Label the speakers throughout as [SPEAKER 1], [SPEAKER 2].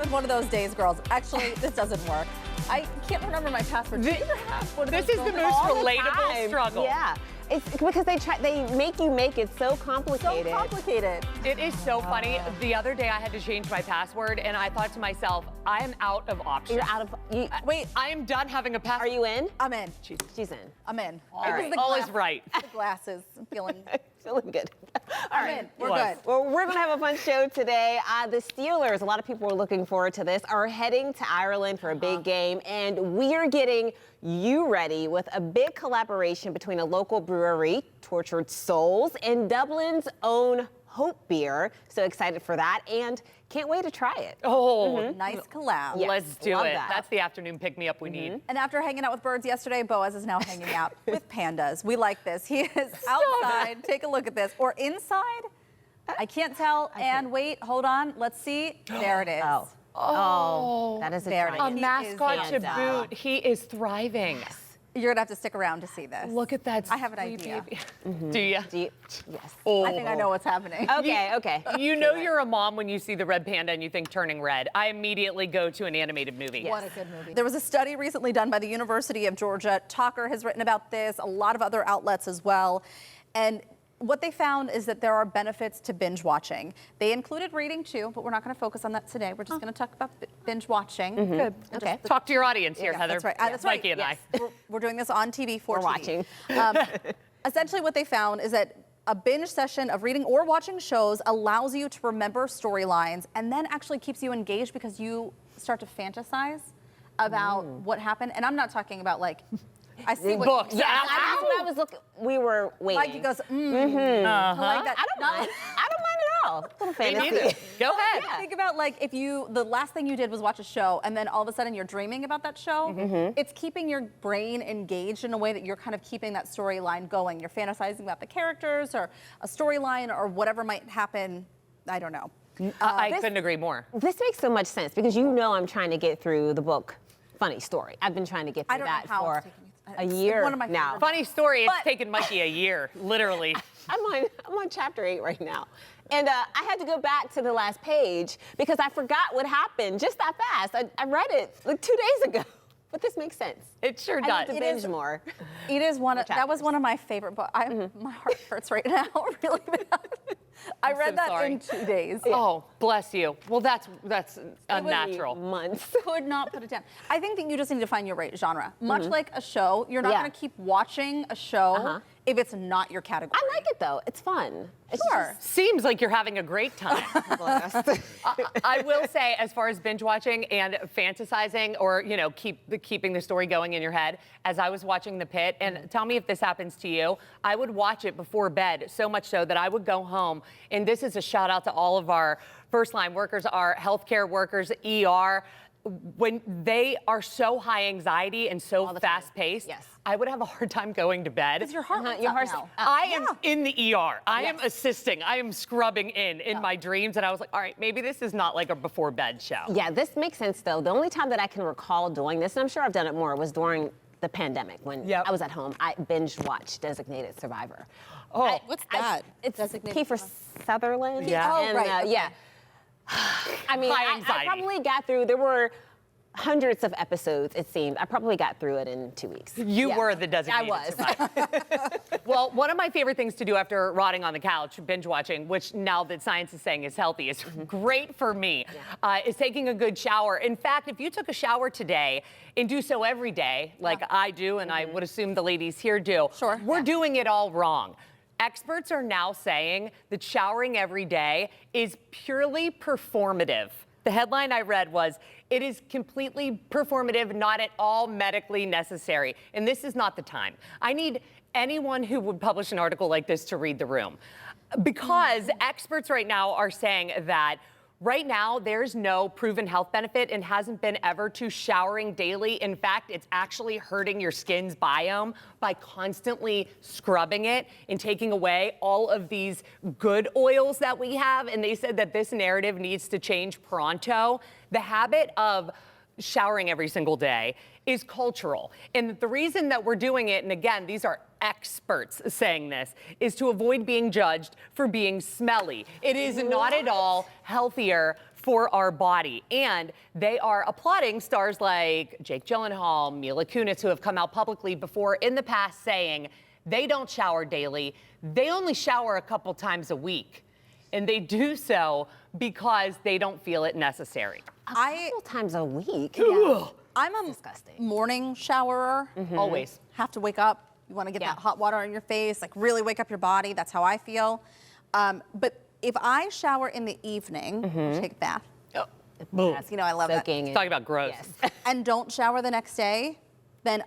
[SPEAKER 1] was one of those days, girls. Actually, this doesn't work. I can't remember my password.
[SPEAKER 2] This is the most relatable struggle.
[SPEAKER 3] Yeah. It's because they make you make it so complicated.
[SPEAKER 1] So complicated.
[SPEAKER 2] It is so funny. The other day I had to change my password and I thought to myself, I am out of options.
[SPEAKER 3] You're out of,
[SPEAKER 1] wait,
[SPEAKER 2] I am done having a password.
[SPEAKER 3] Are you in?
[SPEAKER 1] I'm in.
[SPEAKER 3] She's in.
[SPEAKER 1] I'm in.
[SPEAKER 2] All is right.
[SPEAKER 1] The glasses. I'm feeling
[SPEAKER 3] good. All right.
[SPEAKER 1] in. We're good.
[SPEAKER 3] Well, we're going to have a fun show today. The Steelers, a lot of people are looking forward to this, are heading to Ireland for a big game, and we are getting you ready with a big collaboration between a local brewery, Tortured Souls, and Dublin's own Hope Beer. So excited for that, and can't wait to try it.
[SPEAKER 2] Oh,
[SPEAKER 1] nice collab.
[SPEAKER 3] Yes,
[SPEAKER 2] let's do
[SPEAKER 3] love
[SPEAKER 2] it.
[SPEAKER 3] that.
[SPEAKER 2] That's the afternoon pick-me-up we need.
[SPEAKER 1] And after hanging out with birds yesterday, Boaz is now hanging out with pandas. We like this. He is outside. Take a look at this. Or inside. I can't tell. And wait, hold on. Let's see. There it is.
[SPEAKER 3] Oh, that is a
[SPEAKER 1] There it
[SPEAKER 3] giant.
[SPEAKER 2] A mascot to
[SPEAKER 3] panda.
[SPEAKER 2] boot. He is thriving.
[SPEAKER 1] You're going to have to stick around to see this.
[SPEAKER 2] Look at that.
[SPEAKER 1] I have an
[SPEAKER 2] sweet
[SPEAKER 1] idea.
[SPEAKER 2] baby. Do you?
[SPEAKER 3] Yes.
[SPEAKER 2] Oh.
[SPEAKER 1] I think I know what's happening.
[SPEAKER 3] Okay.
[SPEAKER 2] You know you're a mom when you see the red panda and you think turning red. I immediately go to an animated movie.
[SPEAKER 1] What a good movie. There was a study recently done by the University of Georgia. Talker has written about this, a lot of other outlets as well. And what they found is that there are benefits to binge watching. They included reading too, but we're not going to focus on that today. We're just going to talk about binge watching.
[SPEAKER 2] Good.
[SPEAKER 3] Okay.
[SPEAKER 2] Talk to your audience here,
[SPEAKER 1] Yeah,
[SPEAKER 2] Heather.
[SPEAKER 1] that's right. That's right.
[SPEAKER 2] Mikey and I.
[SPEAKER 1] We're doing this on TV for
[SPEAKER 3] We're
[SPEAKER 1] TV.
[SPEAKER 3] watching.
[SPEAKER 1] Essentially what they found is that a binge session of reading or watching shows allows you to remember storylines and then actually keeps you engaged because you start to fantasize about what happened. And I'm not talking about like, I see what
[SPEAKER 2] Books.
[SPEAKER 3] Yes, that's what I was looking. We were waiting.
[SPEAKER 1] Mikey goes, I like that.
[SPEAKER 3] I don't mind at all. A little fantasy.
[SPEAKER 2] Me neither. Go ahead.
[SPEAKER 1] Think about like if the last thing you did was watch a show and then all of a sudden you're dreaming about that show, it's keeping your brain engaged in a way that you're kind of keeping that storyline going. You're fantasizing about the characters or a storyline or whatever might happen. I don't know.
[SPEAKER 2] I couldn't agree more.
[SPEAKER 3] This makes so much sense because you know I'm trying to get through the book Funny Story. I've been trying to get through that for a year
[SPEAKER 1] one of my
[SPEAKER 3] now.
[SPEAKER 1] favorite
[SPEAKER 2] Funny story, it's taken Mikey a year, literally.
[SPEAKER 3] I'm on chapter 8 right now. And I had to go back to the last page because I forgot what happened just that fast. I read it like 2 days ago. But this makes sense.
[SPEAKER 2] It sure
[SPEAKER 3] I
[SPEAKER 2] does.
[SPEAKER 3] need to binge more.
[SPEAKER 1] It is that was one of my favorite books. My heart hurts right now, really bad. I read that in 2 days.
[SPEAKER 2] Oh, bless you. Well, that's unnatural.
[SPEAKER 3] Months.
[SPEAKER 1] Could not put it down. I think that you just need to find your right genre. Much like a show, you're not going to keep watching a show if it's not your category.
[SPEAKER 3] I like it though. It's fun. It's
[SPEAKER 1] Sure.
[SPEAKER 2] Seems like you're having a great time. I will say, as far as binge watching and fantasizing, or keeping the story going in your head, as I was watching The Pit, and tell me if this happens to you, I would watch it before bed, so much so that I would go home, and this is a shout out to all of our first line workers, our healthcare workers, ER. When they are so high anxiety and so fast paced, I would have a hard time going to bed.
[SPEAKER 1] Because your heart rate's
[SPEAKER 3] your
[SPEAKER 1] up
[SPEAKER 3] heart's
[SPEAKER 1] now.
[SPEAKER 2] I am in the ER. I am assisting. I am scrubbing in my dreams. And I was like, all right, maybe this is not like a before bed show.
[SPEAKER 3] Yeah, this makes sense though. The only time that I can recall doing this, and I'm sure I've done it more, was during the pandemic when I was at home. I binge watched Designated Survivor.
[SPEAKER 2] Oh,
[SPEAKER 1] What's that?
[SPEAKER 3] It's
[SPEAKER 1] Designated
[SPEAKER 3] Kiefer Sutherland.
[SPEAKER 2] Yeah.
[SPEAKER 1] Oh,
[SPEAKER 3] And,
[SPEAKER 1] right. Okay.
[SPEAKER 3] Yeah. I mean,
[SPEAKER 2] High
[SPEAKER 3] I
[SPEAKER 2] anxiety.
[SPEAKER 3] probably got through, there were hundreds of episodes, it seemed. I probably got through it in 2 weeks.
[SPEAKER 2] You were the designated survivor. Well, one of my favorite things to do after rotting on the couch, binge watching, which now that science is saying is healthy, is great for me, is taking a good shower. In fact, if you took a shower today and do so every day, like I do, and I would assume the ladies here do, we're doing it all wrong. Experts are now saying that showering every day is purely performative. The headline I read was, it is completely performative, not at all medically necessary. And this is not the time. I need anyone who would publish an article like this to read the room. Because experts right now are saying that right now, there's no proven health benefit and hasn't been ever to showering daily. In fact, it's actually hurting your skin's biome by constantly scrubbing it and taking away all of these good oils that we have. And they said that this narrative needs to change pronto. The habit of showering every single day is cultural. And the reason that we're doing it, and again, these are experts saying this, is to avoid being judged for being smelly. It is not at all healthier for our body. And they are applauding stars like Jake Gyllenhaal, Mila Kunis, who have come out publicly before in the past saying they don't shower daily. They only shower a couple times a week. And they do so because they don't feel it necessary.
[SPEAKER 3] A couple times a week?
[SPEAKER 1] Yeah. I'm a
[SPEAKER 3] disgusting.
[SPEAKER 1] morning showerer.
[SPEAKER 2] Always.
[SPEAKER 1] Have to wake up. You want to get that hot water on your face, like really wake up your body. That's how I feel. But if I shower in the evening, take a bath. Yes, you know, I love that.
[SPEAKER 2] Talking about gross.
[SPEAKER 3] Yes.
[SPEAKER 1] And don't shower the next day, then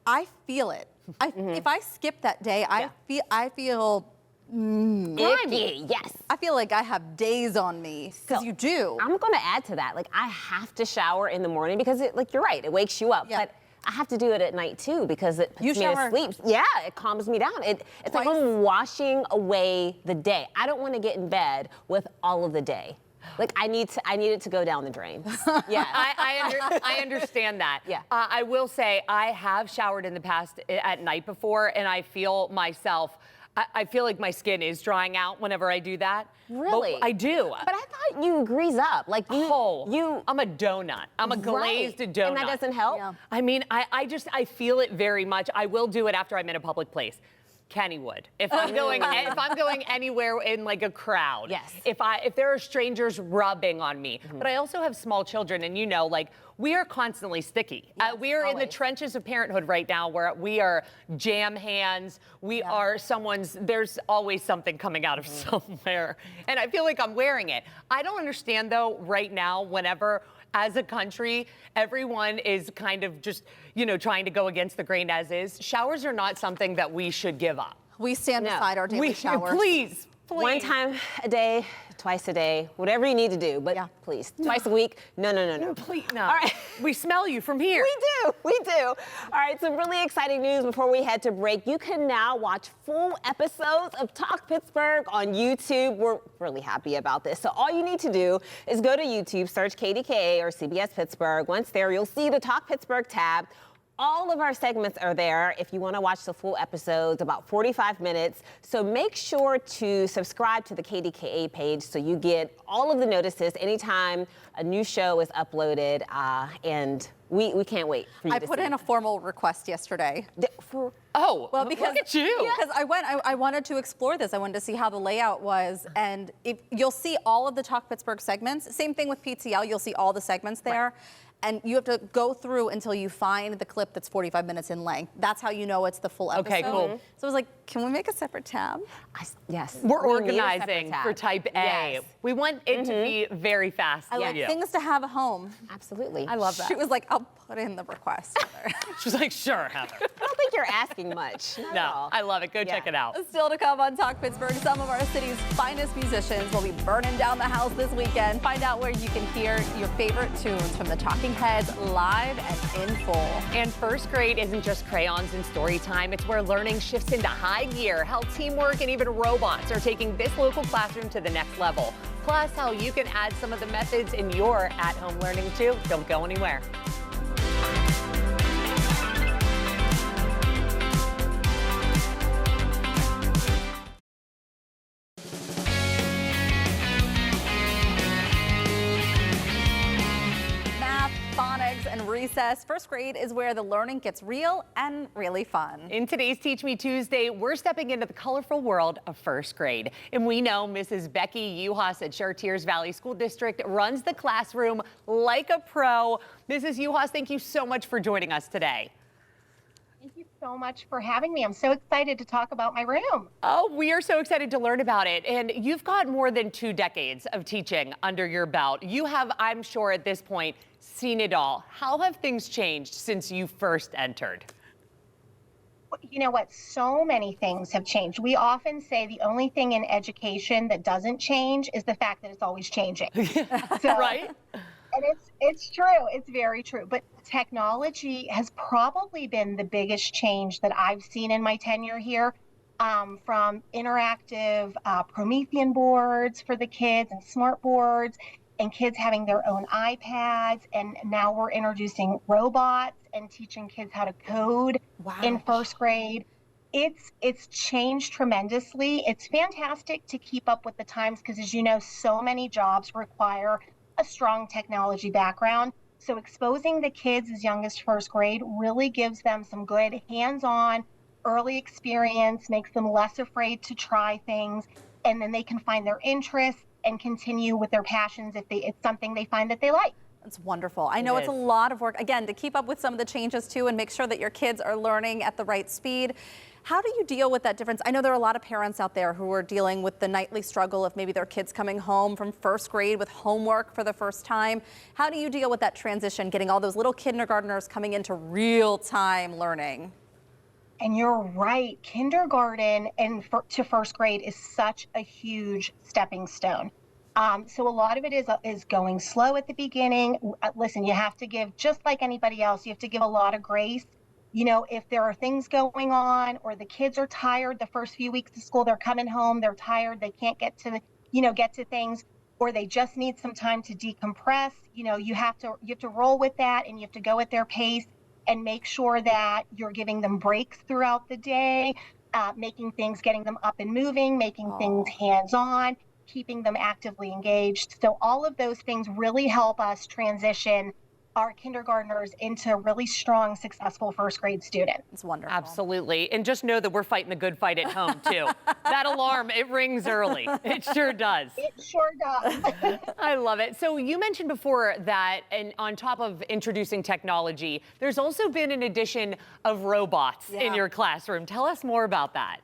[SPEAKER 1] I feel it. If I skip that day, I feel
[SPEAKER 3] Icky, yes.
[SPEAKER 1] I feel like I have days on me, because you do.
[SPEAKER 3] I'm going to add to that. Like, I have to shower in the morning because, you're right, it wakes you up.
[SPEAKER 1] Yeah.
[SPEAKER 3] But I have to do it at night, too, because it puts me
[SPEAKER 1] shower
[SPEAKER 3] to sleep. Yeah, it calms me down. It's like I'm washing away the day. I don't want to get in bed with all of the day. Like, I need it to go down the drain. Yeah.
[SPEAKER 2] I understand that.
[SPEAKER 3] Yeah.
[SPEAKER 2] I will say I have showered in the past at night before, and I feel myself. I feel like my skin is drying out whenever I do that.
[SPEAKER 3] Really?
[SPEAKER 2] But I do.
[SPEAKER 3] But I thought you grease up. Like
[SPEAKER 2] I'm a donut. I'm a glazed donut.
[SPEAKER 3] And that doesn't help?
[SPEAKER 1] Yeah.
[SPEAKER 2] I mean, I feel it very much. I will do it after I'm in a public place. Kenny would. If I'm going anywhere in like a crowd.
[SPEAKER 3] Yes.
[SPEAKER 2] If there are strangers rubbing on me. But I also have small children, and like we are constantly sticky.
[SPEAKER 3] Yes,
[SPEAKER 2] we are in the
[SPEAKER 3] always.
[SPEAKER 2] trenches of parenthood right now, where we are jam hands. We are there's always something coming out of somewhere. And I feel like I'm wearing it. I don't understand though right now, whenever as a country, everyone is kind of just, trying to go against the grain as is. Showers are not something that we should give up.
[SPEAKER 1] We stand beside our daily showers.
[SPEAKER 2] Please.
[SPEAKER 3] One time a day, twice a day, whatever you need to do, but please, twice a week, no.
[SPEAKER 2] Please, no.
[SPEAKER 3] All right.
[SPEAKER 2] We smell you from here.
[SPEAKER 3] We do. All right, some really exciting news before we head to break. You can now watch full episodes of Talk Pittsburgh on YouTube. We're really happy about this. So all you need to do is go to YouTube, search KDKA or CBS Pittsburgh. Once there, you'll see the Talk Pittsburgh tab. All of our segments are there if you want to watch the full episodes, about 45 minutes. So make sure to subscribe to the KDKA page so you get all of the notices anytime a new show is uploaded. And we can't wait for you to see.
[SPEAKER 1] I put in a formal request yesterday.
[SPEAKER 2] Well,
[SPEAKER 1] because
[SPEAKER 2] look at you.
[SPEAKER 1] Because I wanted to explore this. I wanted to see how the layout was, and you'll see all of the Talk Pittsburgh segments. Same thing with PTL. You'll see all the segments there. Right. And you have to go through until you find the clip that's 45 minutes in length. That's how you know it's the full episode.
[SPEAKER 2] Okay, cool.
[SPEAKER 1] So I was like, can we make a separate tab?
[SPEAKER 3] Yes.
[SPEAKER 2] We're organizing for Type A.
[SPEAKER 3] Yes.
[SPEAKER 2] We want it to be very fast.
[SPEAKER 1] I like things to have at home.
[SPEAKER 3] Absolutely.
[SPEAKER 2] I love that.
[SPEAKER 1] She was like, I'll put in the request.
[SPEAKER 2] She's like, sure, Heather.
[SPEAKER 3] I don't think you're asking much. Not at all.
[SPEAKER 2] I love it. Go check it out.
[SPEAKER 1] Still to come on Talk Pittsburgh, some of our city's finest musicians will be burning down the house this weekend. Find out where you can hear your favorite tunes from the Talking Heads live and in full.
[SPEAKER 2] And first grade isn't just crayons and story time. It's where learning shifts into high gear, how teamwork and even robots are taking this local classroom to the next level. Plus, how you can add some of the methods in your at-home learning too. Don't go anywhere.
[SPEAKER 1] And recess. First grade is where the learning gets real and really fun.
[SPEAKER 2] In today's Teach Me Tuesday, we're stepping into the colorful world of first grade. And we know Mrs. Becky Uhas at Chartiers Valley School District runs the classroom like a pro. Mrs. Uhas, thank you so much for joining us today.
[SPEAKER 4] Thank you so much for having me. I'm so excited to talk about my room.
[SPEAKER 2] Oh, we are so excited to learn about it. And you've got more than 2 decades of teaching under your belt. You have, I'm sure at this point, seen it all. How have things changed since you first entered?
[SPEAKER 4] You know what? So many things have changed. We often say the only thing in education that doesn't change is the fact that it's always changing. So,
[SPEAKER 2] right?
[SPEAKER 4] And it's true. It's very true. But technology has probably been the biggest change that I've seen in my tenure here, from interactive Promethean boards for the kids and smart boards, and kids having their own iPads. And now we're introducing robots and teaching kids how to code in first grade. It's changed tremendously. It's fantastic to keep up with the times because, as you know, so many jobs require a strong technology background. So exposing the kids as young as first grade really gives them some good hands-on early experience, makes them less afraid to try things, and then they can find their interests and continue with their passions if it's something they find that they like.
[SPEAKER 1] That's wonderful. I know it's a lot of work, again, to keep up with some of the changes too and make sure that your kids are learning at the right speed. How do you deal with that difference? I know there are a lot of parents out there who are dealing with the nightly struggle of maybe their kids coming home from first grade with homework for the first time. How do you deal with that transition, getting all those little kindergartners coming into real-time learning?
[SPEAKER 4] And you're right, kindergarten and to first grade is such a huge stepping stone. So a lot of it is going slow at the beginning. Listen, you have to give, just like anybody else, you have to give a lot of grace. You know, if there are things going on or the kids are tired the first few weeks of school, they're coming home, they're tired, they can't get to things, or they just need some time to decompress, you have to roll with that, and you have to go at their pace and make sure that you're giving them breaks throughout the day, getting them up and moving, making things hands-on, keeping them actively engaged. So all of those things really help us transition our kindergartners into really strong, successful first grade students.
[SPEAKER 1] It's wonderful.
[SPEAKER 2] Absolutely. And just know that we're fighting the good fight at home, too. That alarm, it rings early. It sure does.
[SPEAKER 4] It sure does.
[SPEAKER 2] I love it. So you mentioned before that, and on top of introducing technology, there's also been an addition of robots in your classroom. Tell us more about that.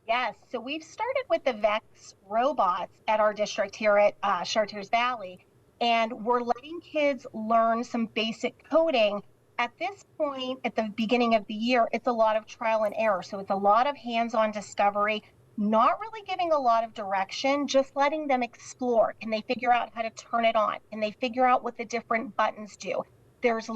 [SPEAKER 4] Yes, so we've started with the VEX robots at our district here at Chartiers Valley, and we're letting kids learn some basic coding. At this point, at the beginning of the year, it's a lot of trial and error. So it's a lot of hands-on discovery, not really giving a lot of direction, just letting them explore. Can they figure out how to turn it on? Can they figure out what the different buttons do? There's,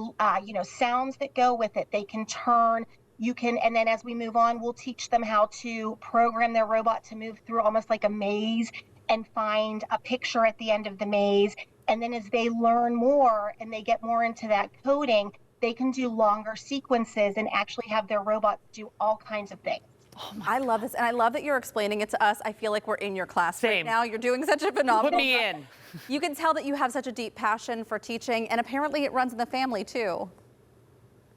[SPEAKER 4] sounds that go with it. They can turn. And then as we move on, we'll teach them how to program their robot to move through almost like a maze and find a picture at the end of the maze. And then as they learn more and they get more into that coding, they can do longer sequences and actually have their robots do all kinds of things.
[SPEAKER 1] I love this, and I love that you're explaining it to us. I feel like we're in your class right now. You're doing such a phenomenal
[SPEAKER 2] Put me in.
[SPEAKER 1] You can tell that you have such a deep passion for teaching, and apparently it runs in the family too.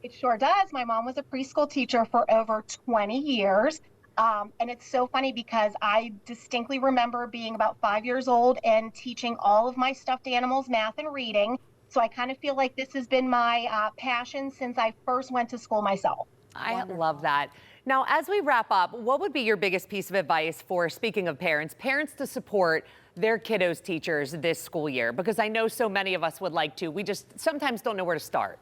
[SPEAKER 4] It sure does. My mom was a preschool teacher for over 20 years. And it's so funny because I distinctly remember being about 5 years old and teaching all of my stuffed animals math and reading. So I kind of feel like this has been my passion since I first went to school myself.
[SPEAKER 2] I love that. Now, as we wrap up, what would be your biggest piece of advice for, speaking of parents to support their kiddos' teachers this school year? Because I know so many of us would like to. We just sometimes don't know where to start.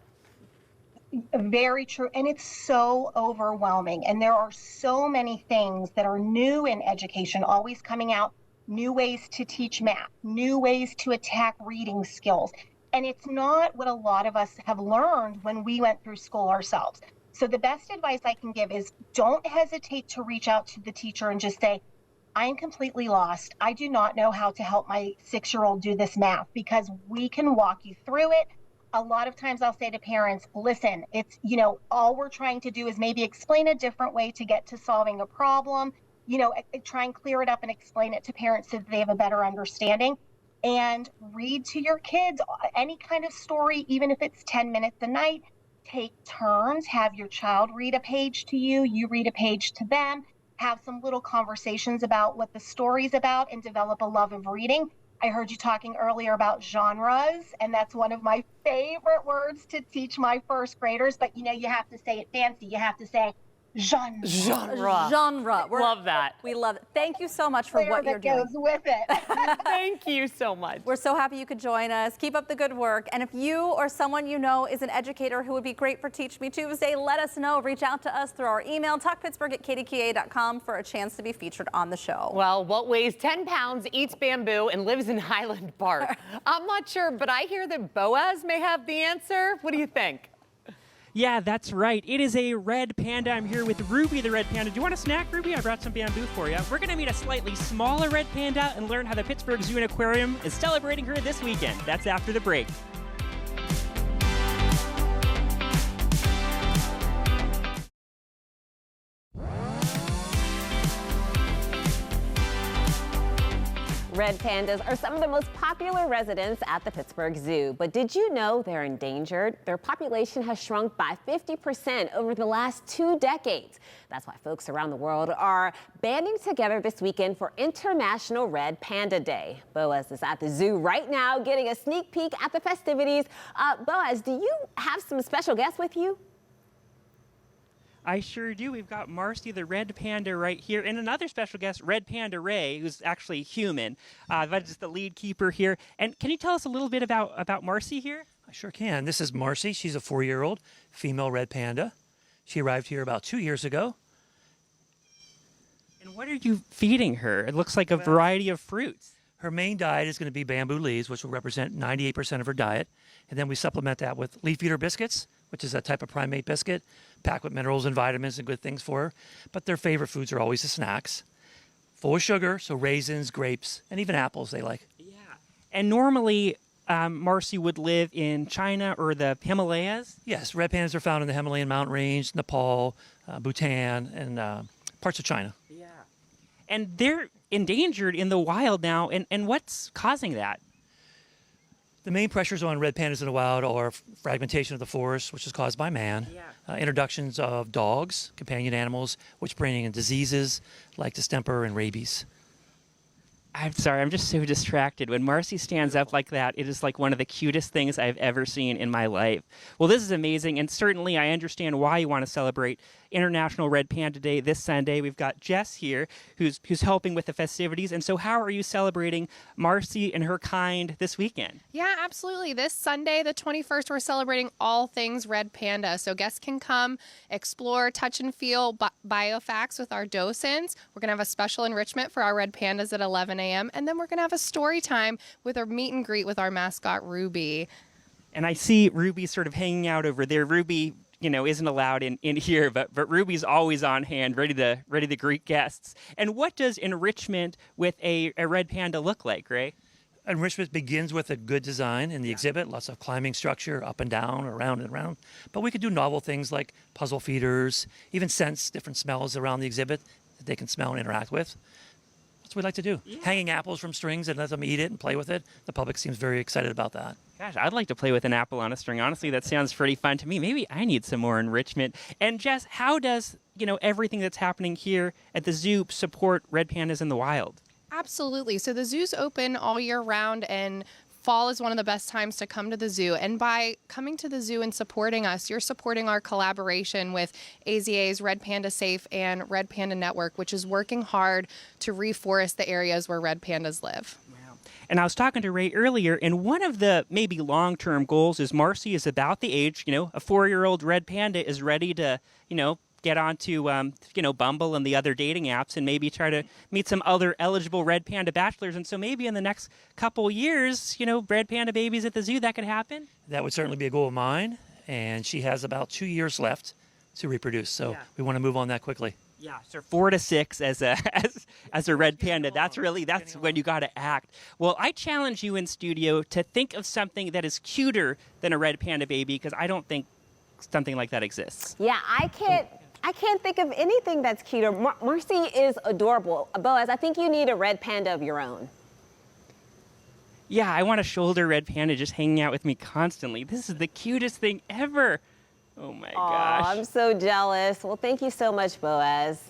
[SPEAKER 4] Very true. And it's so overwhelming. And there are so many things that are new in education, always coming out, new ways to teach math, new ways to attack reading skills. And it's not what a lot of us have learned when we went through school ourselves. So the best advice I can give is don't hesitate to reach out to the teacher and just say, I am completely lost. I do not know how to help my 6-year-old do this math, because we can walk you through it. A lot of times I'll say to parents, listen, it's, all we're trying to do is maybe explain a different way to get to solving a problem, try and clear it up and explain it to parents so that they have a better understanding. And read to your kids any kind of story, even if it's 10 minutes a night. Take turns, have your child read a page to you, you read a page to them, have some little conversations about what the story's about, and develop a love of reading. I heard you talking earlier about genres, and that's one of my favorite words to teach my first graders. But you have to say it fancy. You have to say genre.
[SPEAKER 2] Genre. Love that.
[SPEAKER 1] We love it. Thank you so much for what you're doing.
[SPEAKER 4] Goes with it.
[SPEAKER 2] Thank you so much.
[SPEAKER 1] We're so happy you could join us. Keep up the good work. And if you or someone you know is an educator who would be great for Teach Me Tuesday, let us know. Reach out to us through our email, talkpittsburgh@kdka.com, for a chance to be featured on the show.
[SPEAKER 2] Well, what weighs 10 pounds, eats bamboo, and lives in Highland Park? I'm not sure, but I hear that Boaz may have the answer. What do you think?
[SPEAKER 5] Yeah, that's right. It is a red panda. I'm here with Ruby the red panda. Do you want a snack, Ruby? I brought some bamboo for you. We're going to meet a slightly smaller red panda and learn how the Pittsburgh Zoo and Aquarium is celebrating her this weekend. That's after the break.
[SPEAKER 3] Red pandas are some of the most popular residents at the Pittsburgh Zoo. But did you know they're endangered? Their population has shrunk by 50% over the last 2 decades. That's why folks around the world are banding together this weekend for International Red Panda Day. Boaz is at the zoo right now getting a sneak peek at the festivities. Boaz, do you have some special guests with you?
[SPEAKER 5] I sure do. We've got Marcy the red panda right here, and another special guest, Red Panda Ray, who's actually human. That is the lead keeper here. And can you tell us a little bit about Marcy here?
[SPEAKER 6] I sure can. This is Marcy. She's a 4-year-old female red panda. She arrived here about 2 years ago.
[SPEAKER 5] And what are you feeding her? It looks like a variety of fruits.
[SPEAKER 6] Her main diet is going to be bamboo leaves, which will represent 98% of her diet. And then we supplement that with leaf eater biscuits, which is a type of primate biscuit, packed with minerals and vitamins and good things for her. But their favorite foods are always the snacks, full of sugar, so raisins, grapes, and even apples they like.
[SPEAKER 5] Yeah. And normally, Marcy would live in China or the Himalayas?
[SPEAKER 6] Yes, red pandas are found in the Himalayan mountain range, Nepal, Bhutan, and parts of China.
[SPEAKER 5] Yeah. And they're endangered in the wild now, and what's causing that?
[SPEAKER 6] The main pressures on red pandas in the wild are fragmentation of the forest, which is caused by man, introductions of dogs, companion animals, which bring in diseases like distemper and rabies.
[SPEAKER 5] I'm sorry, I'm just so distracted. When Marcy stands up like that, it is like one of the cutest things I've ever seen in my life. Well, this is amazing, and certainly I understand why you want to celebrate International Red Panda Day this Sunday. We've got Jess here, who's helping with the festivities. And so how are you celebrating Marcy and her kind this weekend?
[SPEAKER 7] Yeah, absolutely. This Sunday, the 21st, we're celebrating all things red panda. So guests can come explore, touch and feel biofacts with our docents. We're going to have a special enrichment for our red pandas at 11 a.m. And then we're going to have a story time with our meet and greet with our mascot, Ruby.
[SPEAKER 5] And I see Ruby sort of hanging out over there. Ruby, isn't allowed in here, but Ruby's always on hand, ready to greet guests. And what does enrichment with a red panda look like, Ray?
[SPEAKER 6] Enrichment begins with a good design in the exhibit, lots of climbing structure, up and down, around and around. But we could do novel things like puzzle feeders, even sense different smells around the exhibit that they can smell and interact with. That's what we like to do. Yeah. Hanging apples from strings and let them eat it and play with it. The public seems very excited about that.
[SPEAKER 5] Gosh, I'd like to play with an apple on a string. Honestly, that sounds pretty fun to me. Maybe I need some more enrichment. And Jess, how does, everything that's happening here at the zoo support red pandas in the wild?
[SPEAKER 7] Absolutely. So the zoo's open all year round, and fall is one of the best times to come to the zoo. And by coming to the zoo and supporting us, you're supporting our collaboration with AZA's Red Panda Safe and Red Panda Network, which is working hard to reforest the areas where red pandas live.
[SPEAKER 5] And I was talking to Ray earlier, and one of the maybe long-term goals is Marcy is about the age, a 4-year-old red panda is ready to, get onto, Bumble and the other dating apps and maybe try to meet some other eligible red panda bachelors. And so maybe in the next couple years, red panda babies at the zoo, that could happen?
[SPEAKER 6] That would certainly be a goal of mine. And she has about 2 years left to reproduce. So we want to move on that quickly.
[SPEAKER 5] Yeah, so 4 to 6 as a red panda. That's when you got to act. Well, I challenge you in studio to think of something that is cuter than a red panda baby, because I don't think something like that exists.
[SPEAKER 3] Yeah, I can't think of anything that's cuter. Marcy is adorable. Boaz, I think you need a red panda of your own.
[SPEAKER 5] Yeah, I want a shoulder red panda just hanging out with me constantly. This is the cutest thing ever. Oh my gosh.
[SPEAKER 3] I'm so jealous. Well, thank you so much, Boaz.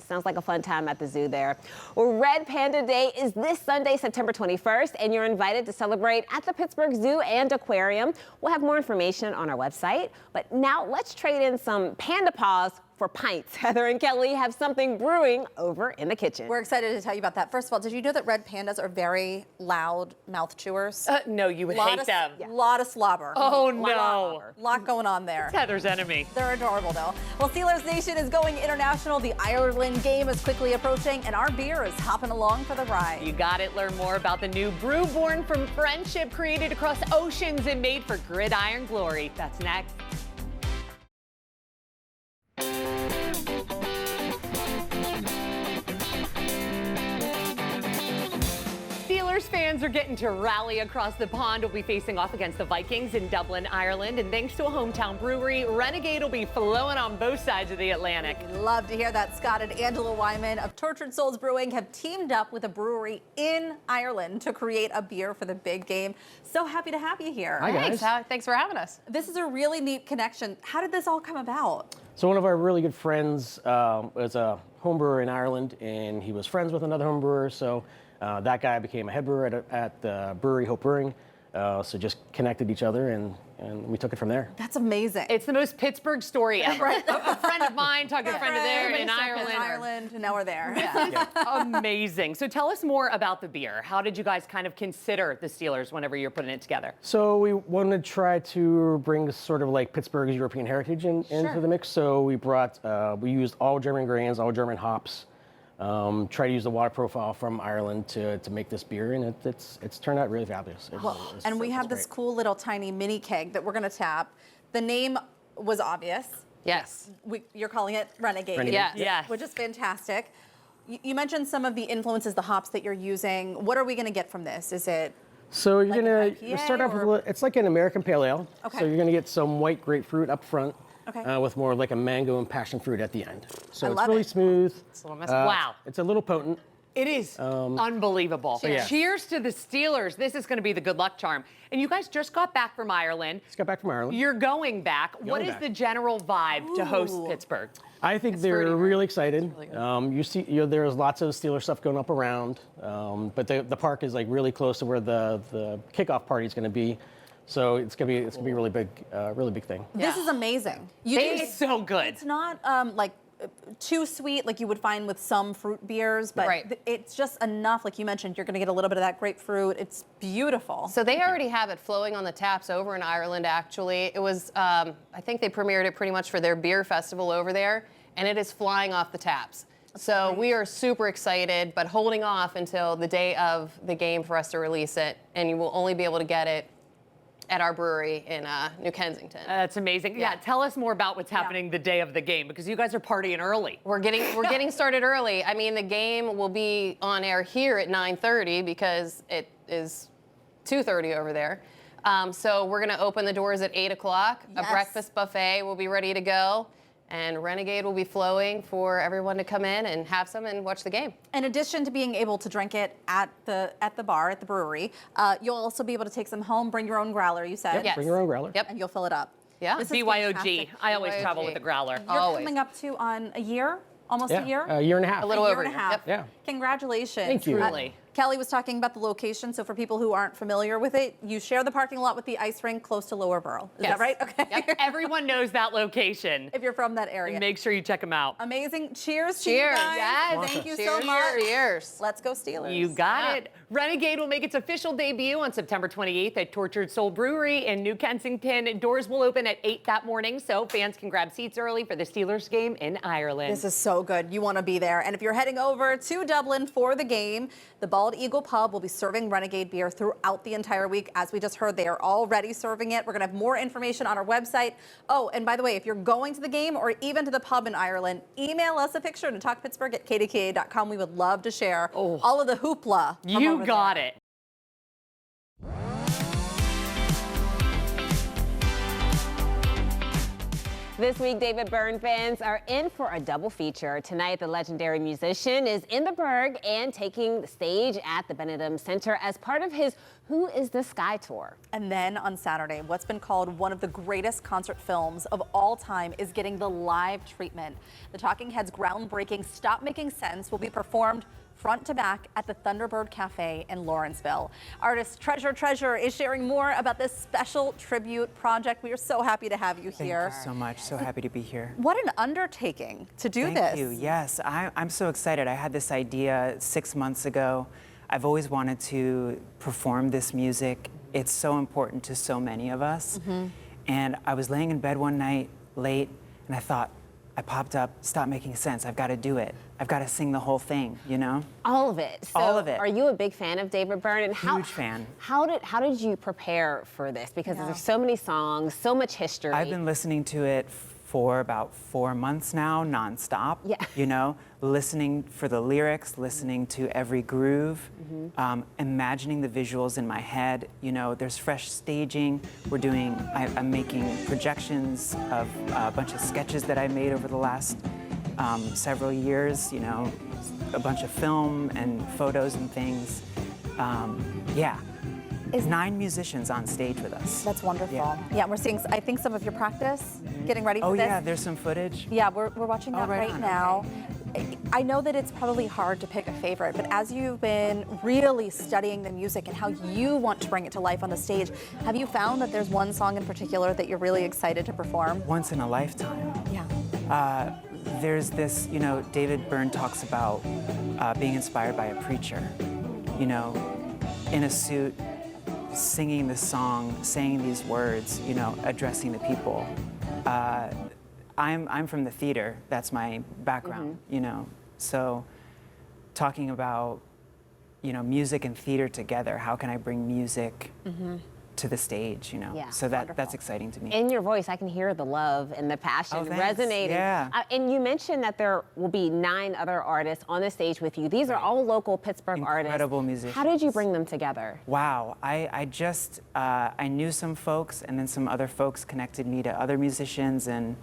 [SPEAKER 3] Sounds like a fun time at the zoo there. Well, Red Panda Day is this Sunday, September 21st, and you're invited to celebrate at the Pittsburgh Zoo and Aquarium. We'll have more information on our website. But now let's trade in some panda paws for pints. Heather and Kelly have something brewing over in the kitchen.
[SPEAKER 1] We're excited to tell you about that. First of all, did you know that red pandas are very loud mouth chewers?
[SPEAKER 2] No, you would hate them.
[SPEAKER 1] Lot of slobber.
[SPEAKER 2] Oh, no.
[SPEAKER 1] Lot going on there.
[SPEAKER 2] It's Heather's enemy.
[SPEAKER 1] They're adorable, though. Well, Steelers Nation is going international. The Ireland game is quickly approaching, and our beer is hopping along for the ride.
[SPEAKER 2] You got it. Learn more about the new brew born from friendship, created across oceans and made for gridiron glory. That's next. Steelers fans are getting to rally across the pond. Will be facing off against the Vikings in Dublin, Ireland. And thanks to a hometown brewery, Renegade will be flowing on both sides of the Atlantic.
[SPEAKER 1] Love to hear that. Scott and Angela Wyman of Tortured Souls Brewing have teamed up with a brewery in Ireland to create a beer for the big game. So happy to have you here.
[SPEAKER 8] Hi, guys.
[SPEAKER 7] Thanks for having us.
[SPEAKER 1] This is a really neat connection. How did this all come about?
[SPEAKER 8] So one of our really good friends was a home brewer in Ireland, and he was friends with another home brewer. So that guy became a head brewer at the brewery, Hope Brewing. So just connected each other, and we took it from there.
[SPEAKER 1] That's amazing.
[SPEAKER 2] It's the most Pittsburgh story ever. A friend of mine talked to a friend of theirs in
[SPEAKER 1] Ireland, and now we're there.
[SPEAKER 2] Amazing. So tell us more about the beer. How did you guys kind of consider the Steelers whenever you're putting it together?
[SPEAKER 8] So we wanted to try to bring sort of like Pittsburgh's European heritage into the mix. So we used all German grains, all German hops. Try to use the water profile from Ireland to make this beer, and it's turned out really fabulous.
[SPEAKER 1] And we have this cool little tiny mini keg that we're going to tap. The name was obvious.
[SPEAKER 7] Yes.
[SPEAKER 1] You're calling it Renegade.
[SPEAKER 2] Yes.
[SPEAKER 1] Which is fantastic. You mentioned some of the influences, the hops that you're using. What are we going to get from this? Is it
[SPEAKER 8] So you're
[SPEAKER 1] like
[SPEAKER 8] gonna start off with it's like an American pale ale.
[SPEAKER 1] Okay.
[SPEAKER 8] So you're gonna get some white grapefruit up front,
[SPEAKER 1] Okay.
[SPEAKER 8] with more like a mango and passion fruit at the end. So
[SPEAKER 1] I
[SPEAKER 8] it's
[SPEAKER 1] love
[SPEAKER 8] really
[SPEAKER 1] it.
[SPEAKER 8] smooth.
[SPEAKER 7] It's a little messy.
[SPEAKER 2] Wow.
[SPEAKER 8] It's a little potent.
[SPEAKER 2] It is unbelievable.
[SPEAKER 8] Cheers.
[SPEAKER 2] Cheers to the Steelers. This is going to be the good luck charm. And you guys just got back from Ireland.
[SPEAKER 8] Just got back from Ireland.
[SPEAKER 2] You're going back. What is
[SPEAKER 8] back.
[SPEAKER 2] the general vibe to host Pittsburgh?
[SPEAKER 8] I think they're really excited. There's lots of Steelers stuff going up around, but the park is like really close to where the kickoff party is going to be. So it's gonna be a really big thing.
[SPEAKER 1] This is amazing.
[SPEAKER 2] It's so good.
[SPEAKER 1] It's not like too sweet like you would find with some fruit beers, but it's just enough. Like you mentioned, you're going to get a little bit of that grapefruit. It's beautiful.
[SPEAKER 7] So they already have it flowing on the taps over in Ireland, actually. It was, I think they premiered it pretty much for their beer festival over there, and it is flying off the taps. So we are super excited, but holding off until the day of the game for us to release it, and you will only be able to get it at our brewery in New Kensington.
[SPEAKER 2] That's amazing. Yeah, tell us more about what's happening the day of the game, because you guys are partying early.
[SPEAKER 7] We're getting started early. I mean, the game will be on air here at 9:30 because it is 2:30 over there. So we're going to open the doors at 8 o'clock.
[SPEAKER 1] Yes.
[SPEAKER 7] A breakfast buffet will be ready to go. And Renegade will be flowing for everyone to come in and have some and watch the game.
[SPEAKER 1] In addition to being able to drink it at the bar, at the brewery, you'll also be able to take some home, bring your own growler, you said.
[SPEAKER 7] Yes.
[SPEAKER 8] Bring your own growler.
[SPEAKER 7] Yep.
[SPEAKER 1] And you'll fill it up.
[SPEAKER 7] Yeah.
[SPEAKER 1] This is
[SPEAKER 2] BYOG.
[SPEAKER 1] fantastic.
[SPEAKER 2] I always
[SPEAKER 7] BYOG.
[SPEAKER 2] travel with a growler.
[SPEAKER 1] You're
[SPEAKER 7] Always.
[SPEAKER 1] coming up to on a year, almost
[SPEAKER 8] Yeah,
[SPEAKER 1] a year?
[SPEAKER 8] a year and a half.
[SPEAKER 7] A little
[SPEAKER 1] A year
[SPEAKER 7] over
[SPEAKER 1] and a
[SPEAKER 7] a year.
[SPEAKER 1] half.
[SPEAKER 7] Yep.
[SPEAKER 8] Yeah.
[SPEAKER 1] Congratulations.
[SPEAKER 8] Thank you.
[SPEAKER 2] Truly.
[SPEAKER 1] Kelly was talking about the location, so for people who aren't familiar with it, you share the parking lot with the ice rink close to Lower Borough. Is that
[SPEAKER 7] Yes.
[SPEAKER 1] right? Okay.
[SPEAKER 2] Yep. Everyone knows that location.
[SPEAKER 1] If you're from that area.
[SPEAKER 2] Make sure you check them out.
[SPEAKER 1] Amazing. Cheers to you
[SPEAKER 7] Cheers.
[SPEAKER 1] guys.
[SPEAKER 7] Yes.
[SPEAKER 1] Thank you so
[SPEAKER 7] Cheers.
[SPEAKER 1] much.
[SPEAKER 7] Cheers.
[SPEAKER 1] Let's go Steelers.
[SPEAKER 2] You got it. Renegade will make its official debut on September 28th at Tortured Soul Brewery in New Kensington. Doors will open at 8 that morning, so fans can grab seats early for the Steelers game in Ireland.
[SPEAKER 1] This is so good. You want to be there. And if you're heading over to Dublin for the game, the Bald Eagle Pub will be serving Renegade beer throughout the entire week. As we just heard, they are already serving it. We're going to have more information on our website. Oh, and by the way, if you're going to the game or even to the pub in Ireland, email us a picture to talkpittsburgh@kdka.com. We would love to share all of the hoopla. from
[SPEAKER 2] You
[SPEAKER 1] over
[SPEAKER 2] got
[SPEAKER 1] there.
[SPEAKER 2] it.
[SPEAKER 3] This week, David Byrne fans are in for a double feature. Tonight, the legendary musician is in the Berg and taking the stage at the Benedum Center as part of his Who is This Guy tour.
[SPEAKER 1] And then on Saturday, what's been called one of the greatest concert films of all time is getting the live treatment. The Talking Heads' groundbreaking Stop Making Sense will be performed front to back at the Thunderbird Cafe in Lawrenceville. Artist Treasure is sharing more about this special tribute project. We are so happy to have you here.
[SPEAKER 9] Thank you so much. So happy to be here.
[SPEAKER 1] What an undertaking to do this.
[SPEAKER 9] Thank you. Yes, I'm so excited. I had this idea 6 months ago. I've always wanted to perform this music. It's so important to so many of us. And I was laying in bed one night late, and I popped up, Stop Making Sense. I've got to do it. I've got to sing the whole thing, you know?
[SPEAKER 3] All of it. So
[SPEAKER 9] All of it.
[SPEAKER 3] Are you a big fan of David Byrne? And
[SPEAKER 9] Huge fan.
[SPEAKER 3] How did you prepare for this? Because there's so many songs, so much history.
[SPEAKER 9] I've been listening to it for about 4 months now, nonstop.
[SPEAKER 3] Yeah.
[SPEAKER 9] You know, listening for the lyrics, listening to every groove, imagining the visuals in my head. You know, there's fresh staging. I'm making projections of a bunch of sketches that I made over the last several years. You know, a bunch of film and photos and things. Yeah. 9 musicians on stage with us.
[SPEAKER 1] That's wonderful.
[SPEAKER 9] Yeah.
[SPEAKER 1] Yeah, we're seeing, I think, some of your practice, getting ready for
[SPEAKER 9] Oh
[SPEAKER 1] this.
[SPEAKER 9] yeah, there's some footage.
[SPEAKER 1] Yeah, we're watching that
[SPEAKER 9] right
[SPEAKER 1] right
[SPEAKER 9] on,
[SPEAKER 1] now. I know that it's probably hard to pick a favorite, but as you've been really studying the music and how you want to bring it to life on the stage, have you found that there's one song in particular that you're really excited to perform?
[SPEAKER 9] Once in a lifetime.
[SPEAKER 1] Yeah.
[SPEAKER 9] There's this, you know, David Byrne talks about being inspired by a preacher, you know, in a suit, singing this song, saying these words, you know, addressing the people. I'm from the theater. That's my background, you know. So talking about, you know, music and theater together, how can I bring music to the stage, you know?
[SPEAKER 3] Yeah,
[SPEAKER 9] so that's exciting to me.
[SPEAKER 3] In your voice, I can hear the love and the passion
[SPEAKER 9] Oh, thanks.
[SPEAKER 3] resonating.
[SPEAKER 9] Yeah.
[SPEAKER 3] And you mentioned that there will be 9 other artists on the stage with you. These are all local Pittsburgh artists.
[SPEAKER 9] Incredible musicians.
[SPEAKER 3] How did you bring them together?
[SPEAKER 9] Wow, I just, I knew some folks, and then some other folks connected me to other musicians, and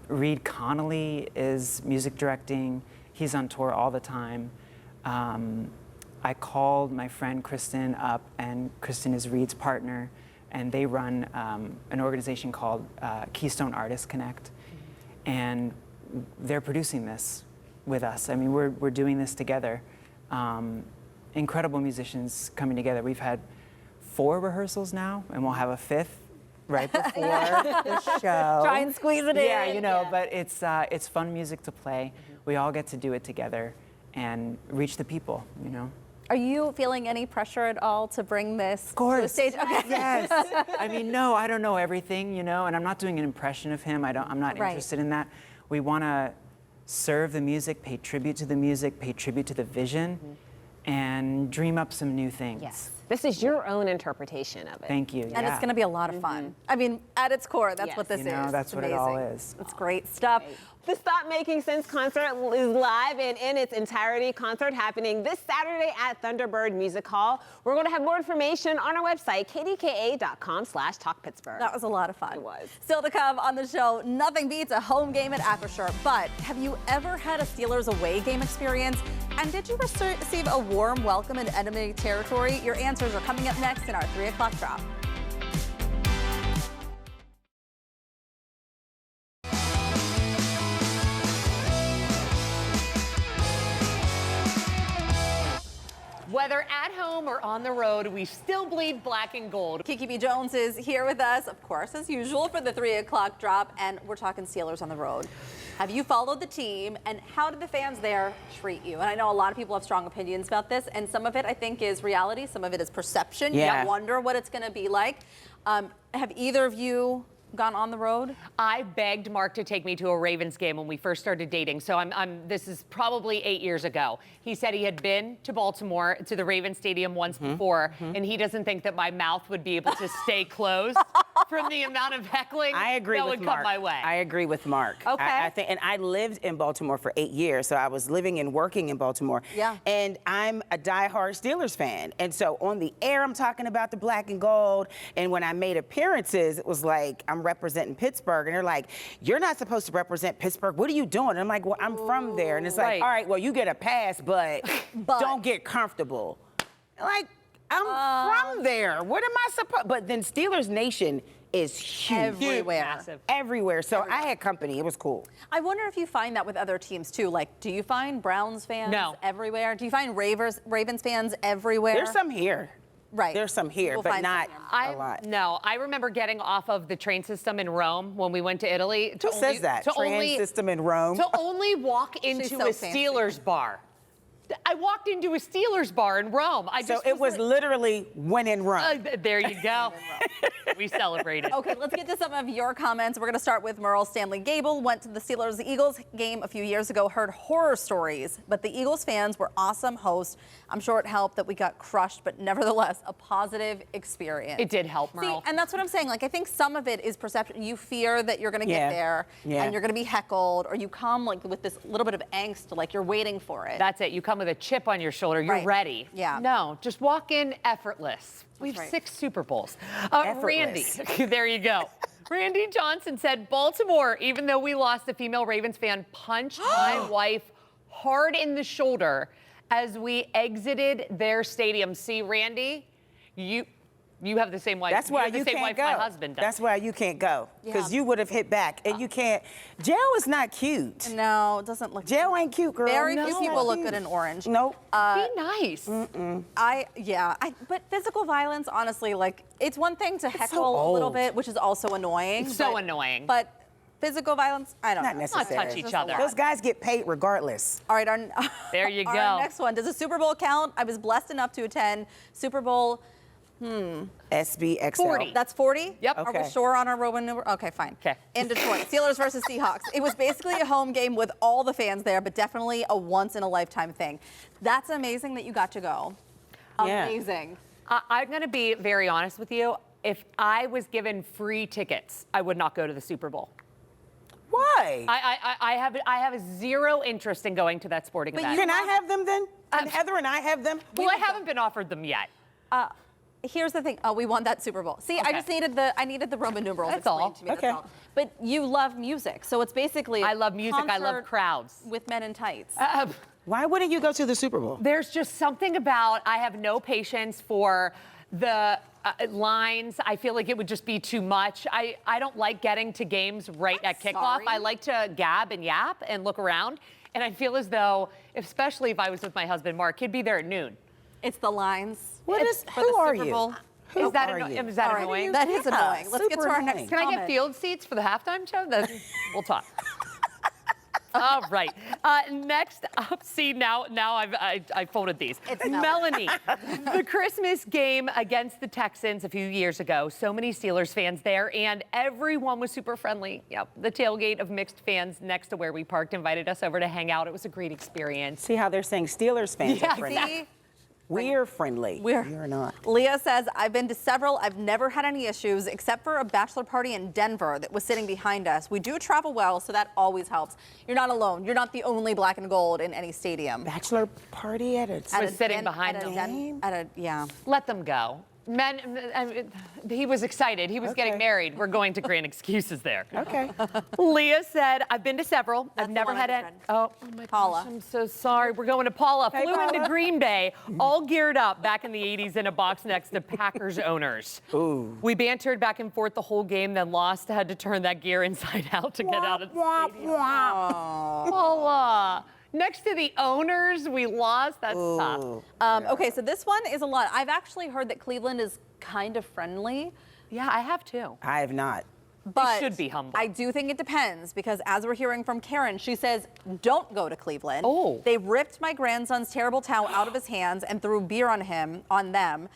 [SPEAKER 9] Reed Connolly is music directing. He's on tour all the time. I called my friend Kristen up, and Kristen is Reed's partner, and they run an organization called Keystone Artists Connect, and they're producing this with us. I mean, we're doing this together. Incredible musicians coming together. We've had 4 rehearsals now, and we'll have a 5th right before the show.
[SPEAKER 1] Try and squeeze it in.
[SPEAKER 9] Yeah, you know, but it's fun music to play. We all get to do it together and reach the people, you know.
[SPEAKER 1] Are you feeling any pressure at all to bring this
[SPEAKER 9] Of course.
[SPEAKER 1] to the stage? Okay.
[SPEAKER 9] Yes. I mean, no, I don't know everything, you know, and I'm not doing an impression of him. I'm not
[SPEAKER 1] Right.
[SPEAKER 9] interested in that. We want to serve the music, pay tribute to the music, pay tribute to the vision, and dream up some new things.
[SPEAKER 3] Yes. This is your own interpretation of it.
[SPEAKER 9] Thank you.
[SPEAKER 1] And it's going to be a lot of fun. I mean, at its core, that's
[SPEAKER 3] Yes.
[SPEAKER 1] what this
[SPEAKER 9] You know,
[SPEAKER 1] is.
[SPEAKER 9] that's
[SPEAKER 1] It's
[SPEAKER 9] what it all
[SPEAKER 1] amazing.
[SPEAKER 9] is.
[SPEAKER 1] It's great stuff.
[SPEAKER 3] The Stop Making Sense concert is live and in its entirety. Concert happening this Saturday at Thunderbird Music Hall. We're going to have more information on our website, kdka.com/talkpittsburgh.
[SPEAKER 1] That was a lot of fun.
[SPEAKER 3] It was.
[SPEAKER 1] Still to come on the show, nothing beats a home game at Acrisure. But have you ever had a Steelers away game experience? And did you receive a warm welcome in enemy territory? Your answers are coming up next in our 3 o'clock drop.
[SPEAKER 2] Whether at home or on the road, we still bleed black and gold.
[SPEAKER 1] Kiki B. Jones is here with us, of course, as usual, for the 3 o'clock drop, and we're talking Steelers on the road. Have you followed the team, and how did the fans there treat you? And I know a lot of people have strong opinions about this, and some of it, I think, is reality. Some of it is perception.
[SPEAKER 10] Yeah.
[SPEAKER 1] You wonder what it's going to be like. Have either of you gone on the road?
[SPEAKER 2] I begged Mark to take me to a Ravens game when we first started dating. So this is probably 8 years ago. He said he had been to Baltimore, to the Ravens Stadium once before, and he doesn't think that my mouth would be able to stay closed from the amount of heckling
[SPEAKER 10] I agree
[SPEAKER 2] that
[SPEAKER 10] with
[SPEAKER 2] would
[SPEAKER 10] Mark.
[SPEAKER 2] come my way.
[SPEAKER 10] I agree with Mark.
[SPEAKER 1] Okay.
[SPEAKER 10] I think, and I lived in Baltimore for 8 years, so I was living and working in Baltimore.
[SPEAKER 1] Yeah.
[SPEAKER 10] And I'm a diehard Steelers fan, and so on the air I'm talking about the black and gold, and when I made appearances, it was like I'm representing Pittsburgh, and they're like, "You're not supposed to represent Pittsburgh. What are you doing?" And I'm like, "Well, I'm from there," and it's like,
[SPEAKER 2] Right.
[SPEAKER 10] "All right, well, you get a pass, but, don't get comfortable." Like, I'm from there. What am I supposed? But then Steelers Nation is huge.
[SPEAKER 1] Everywhere.
[SPEAKER 2] Massive.
[SPEAKER 10] Everywhere. So I had company. It was cool.
[SPEAKER 1] I wonder if you find that with other teams, too. Like, do you find Browns fans
[SPEAKER 2] No.
[SPEAKER 1] everywhere? Do you find Ravens fans everywhere?
[SPEAKER 10] There's some here.
[SPEAKER 1] Right.
[SPEAKER 10] There's some here,
[SPEAKER 1] We'll
[SPEAKER 10] but
[SPEAKER 1] find
[SPEAKER 10] not
[SPEAKER 1] some
[SPEAKER 10] a lot.
[SPEAKER 2] No, I remember getting off of the train system in Rome when we went to Italy.
[SPEAKER 10] Who says that? Train system in Rome?
[SPEAKER 2] To only walk into
[SPEAKER 1] so
[SPEAKER 2] a
[SPEAKER 1] fancy.
[SPEAKER 2] Steelers bar. I walked into a Steelers bar in Rome.
[SPEAKER 10] So it was literally win and run.
[SPEAKER 2] There you go. We celebrated.
[SPEAKER 1] Okay, let's get to some of your comments. We're going to start with Merle Stanley Gable. Went to the Steelers-Eagles game a few years ago, heard horror stories, but the Eagles fans were awesome hosts. I'm sure it helped that we got crushed, but nevertheless, a positive experience.
[SPEAKER 2] It did help, Merle.
[SPEAKER 1] See, and that's what I'm saying. Like, I think some of it is perception. You fear that you're going to get there and you're going to be heckled, or you come like with this little bit of angst, like you're waiting for it.
[SPEAKER 2] That's it. You come with a chip on your shoulder. You're ready.
[SPEAKER 1] Yeah.
[SPEAKER 2] No, just walk in effortless. We have 6 Super Bowls. Randy, there you go. Randy Johnson said, Baltimore, even though we lost, a female Ravens fan punched my wife hard in the shoulder as we exited their stadium. See, Randy, you have the same wife.
[SPEAKER 10] That's why
[SPEAKER 2] you have the same wife
[SPEAKER 10] go.
[SPEAKER 2] my husband does.
[SPEAKER 10] That's why you can't go, because you would have hit back, and you can't. Jail is not cute.
[SPEAKER 1] No, it doesn't look.
[SPEAKER 10] Jail ain't cute, girl.
[SPEAKER 1] Very few people look good in orange.
[SPEAKER 10] Nope.
[SPEAKER 2] Be nice.
[SPEAKER 1] But physical violence, honestly, like, it's one thing to heckle a little bit, which is also annoying.
[SPEAKER 2] It's so annoying.
[SPEAKER 1] But physical violence, I don't know.
[SPEAKER 10] Not necessary.
[SPEAKER 2] Not touch each other.
[SPEAKER 10] Those guys get paid regardless.
[SPEAKER 1] All right,
[SPEAKER 2] there you go.
[SPEAKER 1] Our next one. Does a Super Bowl count? I was blessed enough to attend Super Bowl.
[SPEAKER 10] SBXL.
[SPEAKER 2] 40.
[SPEAKER 1] That's 40?
[SPEAKER 2] Yep.
[SPEAKER 1] Are
[SPEAKER 10] Okay.
[SPEAKER 1] we sure on our Roman numeral? Okay, fine.
[SPEAKER 2] Okay.
[SPEAKER 1] In Detroit, Steelers versus Seahawks. It was basically a home game with all the fans there, but definitely a once-in-a-lifetime thing. That's amazing that you got to go.
[SPEAKER 10] Yeah.
[SPEAKER 1] Amazing.
[SPEAKER 2] I'm going to be very honest with you. If I was given free tickets, I would not go to the Super Bowl.
[SPEAKER 10] Why?
[SPEAKER 2] I have zero interest in going to that sporting event.
[SPEAKER 10] Can I have them then? Can Heather and I have them?
[SPEAKER 2] Well, I haven't been offered them yet.
[SPEAKER 1] Here's the thing. Oh, we won that Super Bowl. See, I just needed the Roman numerals
[SPEAKER 2] That's
[SPEAKER 1] explained
[SPEAKER 2] all.
[SPEAKER 1] to me.
[SPEAKER 10] Okay.
[SPEAKER 1] That's all. But you love music, so it's basically
[SPEAKER 2] I love music. I love
[SPEAKER 1] concert
[SPEAKER 2] crowds.
[SPEAKER 1] with men in tights.
[SPEAKER 10] Why wouldn't you go to the Super Bowl?
[SPEAKER 2] There's just something about, I have no patience for the lines. I feel like it would just be too much. I don't like getting to games right at kickoff.
[SPEAKER 1] sorry.
[SPEAKER 2] I like to gab and yap and look around. And I feel as though, especially if I was with my husband, Mark, he'd be there at noon.
[SPEAKER 1] It's the lines.
[SPEAKER 10] What
[SPEAKER 1] It's
[SPEAKER 10] is-
[SPEAKER 1] for
[SPEAKER 10] who
[SPEAKER 1] the
[SPEAKER 10] are
[SPEAKER 1] Super
[SPEAKER 10] you?
[SPEAKER 1] Bowl.
[SPEAKER 2] Is that
[SPEAKER 10] are you?
[SPEAKER 2] is that
[SPEAKER 1] All right.
[SPEAKER 2] annoying?
[SPEAKER 1] That is annoying. Let's get to
[SPEAKER 10] super
[SPEAKER 1] our
[SPEAKER 10] annoying.
[SPEAKER 1] next
[SPEAKER 2] Can I get
[SPEAKER 1] comment.
[SPEAKER 2] field seats for the halftime show? We'll talk. All right. Next up, see, now I folded these.
[SPEAKER 1] It's
[SPEAKER 2] Melanie. The Christmas game against the Texans a few years ago. So many Steelers fans there, and everyone was super friendly. Yep. The tailgate of mixed fans next to where we parked invited us over to hang out. It was a great experience.
[SPEAKER 10] See how they're saying Steelers fans are friendly.
[SPEAKER 1] See?
[SPEAKER 10] We're friendly. You're not.
[SPEAKER 1] Leah says, I've been to several. I've never had any issues except for a bachelor party in Denver that was sitting behind us. We do travel well, so that always helps. You're not alone. You're not the only black and gold in any stadium.
[SPEAKER 10] Bachelor party at a
[SPEAKER 2] Was sitting behind them.
[SPEAKER 1] Yeah.
[SPEAKER 2] Let them go. He was excited. He was getting married. We're going to grand excuses there.
[SPEAKER 10] Okay.
[SPEAKER 2] Leah said, I've been to several.
[SPEAKER 1] That's
[SPEAKER 2] I've never
[SPEAKER 1] the one
[SPEAKER 2] had
[SPEAKER 1] I
[SPEAKER 2] it.
[SPEAKER 1] just read.
[SPEAKER 2] Oh my
[SPEAKER 1] Paula.
[SPEAKER 2] gosh, I'm so sorry. We're going to Paula.
[SPEAKER 10] Hey,
[SPEAKER 2] Flew
[SPEAKER 10] Paula.
[SPEAKER 2] into Green Bay, all geared up back in the 80s in a box next to Packers owners.
[SPEAKER 10] Ooh.
[SPEAKER 2] We bantered back and forth the whole game, then lost. Had to turn that gear inside out to get out of the stadium. Paula. Next to the owners, we lost. That's tough.
[SPEAKER 1] Okay, so this one is a lot. I've actually heard that Cleveland is kind of friendly.
[SPEAKER 2] Yeah, I have too.
[SPEAKER 10] I have not.
[SPEAKER 1] But
[SPEAKER 2] should be humble.
[SPEAKER 1] I do think it depends, because as we're hearing from Karen, she says, don't go to Cleveland.
[SPEAKER 2] Oh.
[SPEAKER 1] They ripped my grandson's terrible towel out of his hands and threw beer on them.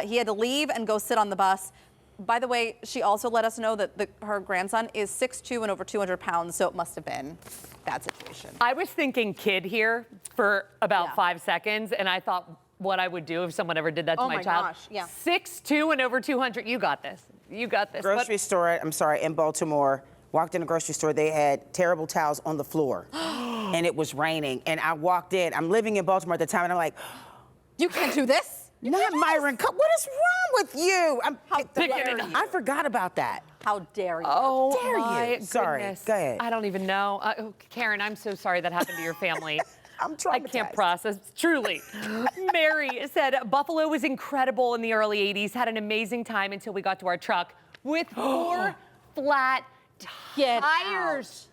[SPEAKER 1] He had to leave and go sit on the bus. By the way, she also let us know that her grandson is 6'2" and over 200 pounds, so it must have been a bad situation.
[SPEAKER 2] I was thinking kid here for about
[SPEAKER 1] Yeah.
[SPEAKER 2] 5 seconds, and I thought what I would do if someone ever did that to
[SPEAKER 1] Oh
[SPEAKER 2] my
[SPEAKER 1] my
[SPEAKER 2] child.
[SPEAKER 1] gosh, yeah.
[SPEAKER 2] 6'2" and over 200. You got this. You got this.
[SPEAKER 10] Grocery store, in Baltimore, walked in a grocery store, they had terrible towels on the floor. And it was raining. And I walked in, I'm living in Baltimore at the time, and I'm like,
[SPEAKER 1] You can't do this?
[SPEAKER 10] not Myron, what is wrong with you?
[SPEAKER 1] How dare you?
[SPEAKER 10] I forgot about that.
[SPEAKER 1] How dare you?
[SPEAKER 2] Oh,
[SPEAKER 10] dare you?
[SPEAKER 2] my goodness.
[SPEAKER 10] Sorry, go ahead.
[SPEAKER 2] I don't even know. Karen, I'm so sorry that happened to your family.
[SPEAKER 10] I'm
[SPEAKER 2] I can't
[SPEAKER 10] traumatized.
[SPEAKER 2] process, truly. Mary said, Buffalo was incredible in the early 80s, had an amazing time until we got to our truck with 4 flat
[SPEAKER 1] Get
[SPEAKER 2] tires.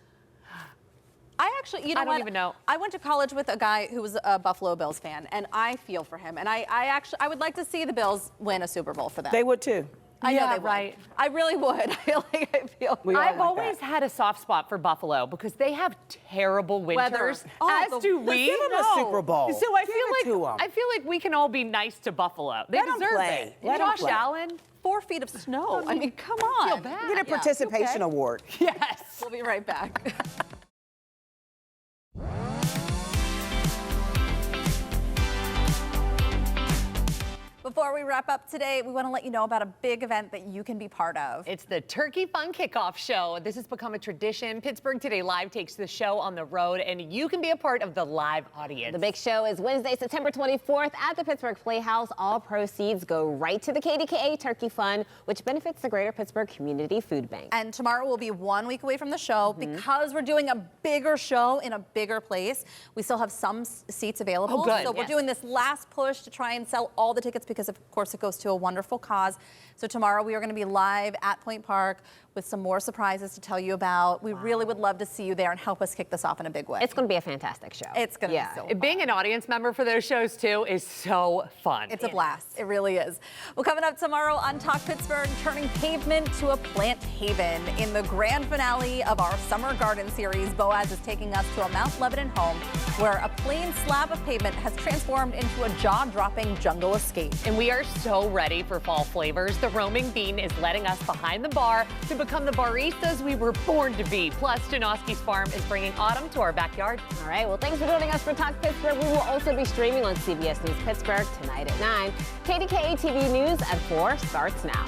[SPEAKER 1] I actually, you know
[SPEAKER 2] I don't
[SPEAKER 1] what?
[SPEAKER 2] even know.
[SPEAKER 1] I went to college with a guy who was a Buffalo Bills fan, and I feel for him. And I would like to see the Bills win a Super Bowl for them.
[SPEAKER 10] They would too.
[SPEAKER 1] I know
[SPEAKER 2] Yeah,
[SPEAKER 1] they would.
[SPEAKER 2] right.
[SPEAKER 1] I really would. I feel.
[SPEAKER 2] I've always had a soft spot for Buffalo because they have terrible winters, as do we.
[SPEAKER 10] Give them a Super Bowl.
[SPEAKER 2] So I
[SPEAKER 10] Give it to
[SPEAKER 2] feel
[SPEAKER 10] 'em.
[SPEAKER 2] like we can all be nice to Buffalo. They
[SPEAKER 10] Let 'em
[SPEAKER 2] deserve
[SPEAKER 10] play.
[SPEAKER 2] it.
[SPEAKER 10] Let 'em
[SPEAKER 2] Josh
[SPEAKER 10] play.
[SPEAKER 2] Allen.
[SPEAKER 1] 4 feet of snow. I mean, come on.
[SPEAKER 2] feel bad.
[SPEAKER 10] Get a participation award.
[SPEAKER 2] Yes.
[SPEAKER 1] We'll be right back. Before we wrap up today, we want to let you know about a big event that you can be part of.
[SPEAKER 2] It's the Turkey Fun Kickoff Show. This has become a tradition. Pittsburgh Today Live takes the show on the road, and you can be a part of the live audience.
[SPEAKER 3] The big show is Wednesday, September 24th at the Pittsburgh Playhouse. All proceeds go right to the KDKA Turkey Fund, which benefits the Greater Pittsburgh Community Food Bank.
[SPEAKER 1] And tomorrow will be 1 week away from the show. Because we're doing a bigger show in a bigger place, we still have some seats available.
[SPEAKER 2] Oh, good.
[SPEAKER 1] So we're doing this last push to try and sell all the tickets because, of course, it goes to a wonderful cause. So tomorrow we are going to be live at Point Park with some more surprises to tell you about. We really would love to see you there and help us kick this off in a big way.
[SPEAKER 3] It's going to be a fantastic show.
[SPEAKER 1] It's going to be so fun.
[SPEAKER 2] Being an audience member for those shows, too, is so fun.
[SPEAKER 1] It's a blast. It really is. Well, coming up tomorrow on Talk Pittsburgh, turning pavement to a plant haven. In the grand finale of our Summer Garden series, Boaz is taking us to a Mount Lebanon home where a plain slab of pavement has transformed into a jaw-dropping jungle escape.
[SPEAKER 2] And we are so ready for fall flavors. The roaming bean is letting us behind the bar to become the baristas we were born to be. Plus, Janoski's Farm is bringing autumn to our backyard.
[SPEAKER 3] All right, well, thanks for joining us for Talk Pittsburgh. We will also be streaming on CBS News Pittsburgh tonight at 9. KDKA TV News at 4 starts now.